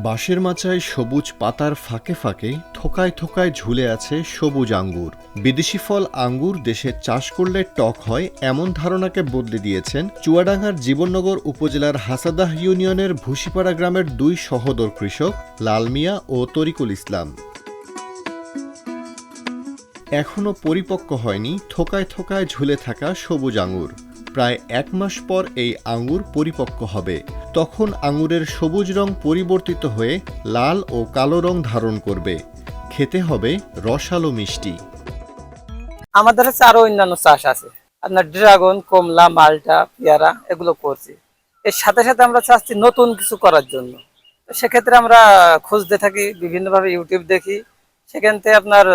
বাঁশের মাচায় সবুজ পাতার ফাঁকে ফাঁকে থোকায় থোকায় ঝুলে আছে সবুজ আঙ্গুর। বিদেশি ফল আঙ্গুর দেশে চাষ করলে টক হয় এমন ধারণাকে বদলে দিয়েছেন চুয়াডাঙ্গার জীবননগর উপজেলার হাসাদাহ ইউনিয়নের ভুসিপাড়া গ্রামের দুই সহোদর কৃষক লাল মিয়া ও তরিকুল ইসলাম। এখনও পরিপক্ক হয়নি থোকায় থোকায় ঝুলে থাকা সবুজ আঙ্গুর। প্রায় ১ মাস পর এই আঙ্গুর পরিপক্ক হবে। তখন আঙ্গুরের সবুজ রং পরিবর্তিত হয়ে লাল ও কালো রং ধারণ করবে। খেতে হবে রসালো মিষ্টি। আমাদের কাছে আরো অন্যান্য চাষ আছে, আপনার ড্রাগন, কমলা, মালটা, পেয়ারা এগুলো করছি। এর সাথে সাথে আমরা চাচ্ছি নতুন কিছু করার জন্য। সেক্ষেত্রে আমরা খুঁজতে থাকি, বিভিন্নভাবে ইউটিউব দেখি, সেখান থেকে আপনার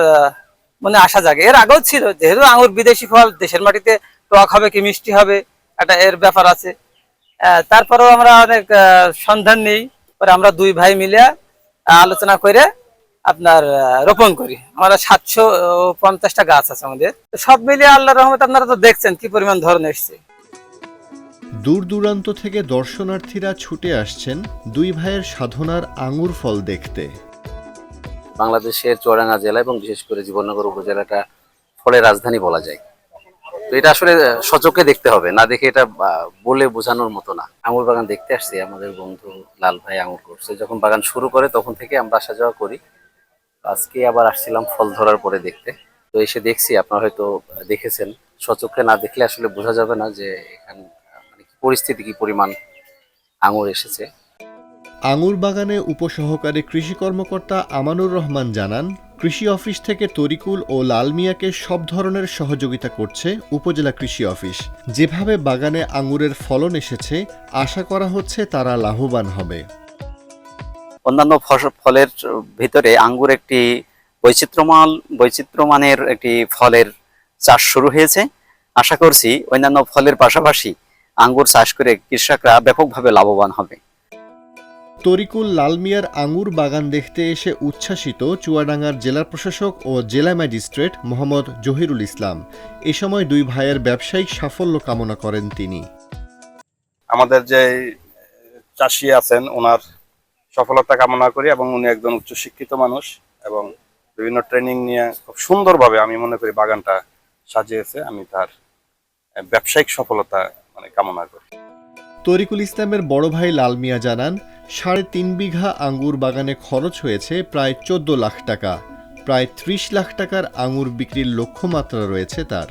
মনে আশা জাগে। এর আগেও ছিল, যেহেতু আঙুর বিদেশি ফল, দেশের মাটিতে টক হবে কি মিষ্টি হবে একটা এর ব্যাপার আছে। তারপরেও আমরা অনেক সন্ধান নেই, পরে আমরা দুই ভাই মিলে আলোচনা করে আপনার রোপণ করি। আমরা 750টা গাছ আছে আমাদের। সব মিলিয়ে আল্লাহর রহমতে আপনারা তো দেখছেন কি পরিমাণ ধরন এসছে। দূর দূরান্ত থেকে দর্শনার্থীরা ছুটে আসছেন দুই ভাইয়ের সাধনার আঙ্গুর ফল দেখতে। বাংলাদেশের চুয়াডাঙ্গা জেলা এবং বিশেষ করে জীবননগর উপজেলাটা ফলের রাজধানী বলা যায়। তো এটা আসলে সচক্ষে দেখতে হবে, না দেখে এটা বলে বোঝানোর মতো না। আঙুর বাগান দেখতে আসছি, আমাদের বন্ধু লাল ভাই আঙুর করছে। যখন বাগান শুরু করে তখন থেকে আমরা আসা যাওয়া করি। আজকে আবার আসছিলাম ফল ধরার পরে দেখতে। তো এসে দেখছি, আপনারা হয়তো দেখেছেন, সচক্ষে না দেখলে আসলে বোঝা যাবে না যে এখানে মানে পরিস্থিতি কি পরিমাণ আঙুর এসেছে। আঙ্গুর বাগানে উপসহকারী কৃষি কর্মকর্তা আমানুর রহমান জানান, কৃষি অফিস থেকে তরিকুল ও লাল মিয়াকে সব ধরনের সহযোগিতা করছে উপজেলা কৃষি অফিস। যেভাবে বাগানে আঙ্গুরের ফলন এসেছে, আশা করা হচ্ছে তারা লাভবান হবে। অন্যান্য ফলের ভিতরে আঙ্গুর একটি বৈচিত্র্যমানের একটি ফলের চাষ শুরু হয়েছে। আশা করছি অন্যান্য ফলের পাশাপাশি আঙ্গুর চাষ করে কৃষকরা ব্যাপকভাবে লাভবান হবে। তরিকুল লাল মিয়ার আঙ্গুর বাগান দেখতে এসে উচ্ছ্বাসিত চুয়াডাঙ্গার জেলা প্রশাসক ও জেলা ম্যাজিস্ট্রেট মোহাম্মদ জহিরুল ইসলাম। এ সময় দুই ভাইয়ের ব্যবসায়িক সাফল্য কামনা করেন তিনি। আমাদের যে চাষি আছেন ওনার সফলতা কামনা করি, এবং উনি একজন উচ্চশিক্ষিত মানুষ এবং বিভিন্ন ট্রেনিং নিয়ে খুব সুন্দরভাবে আমি মনে করি বাগানটা সাজিয়েছে। আমি তার ব্যবসায়িক সফলতা কামনা করি। তরিকুল ইসলামের বড় ভাই লাল মিয়া জানান, ৩.৫ বিঘা আঙ্গুর বাগানে খরচ হয়েছে প্রায় ১৪ লাখ টাকা। প্রায় ৩০ লাখ টাকার আঙ্গুর বিক্রির লক্ষ্যমাত্রা রয়েছে তার।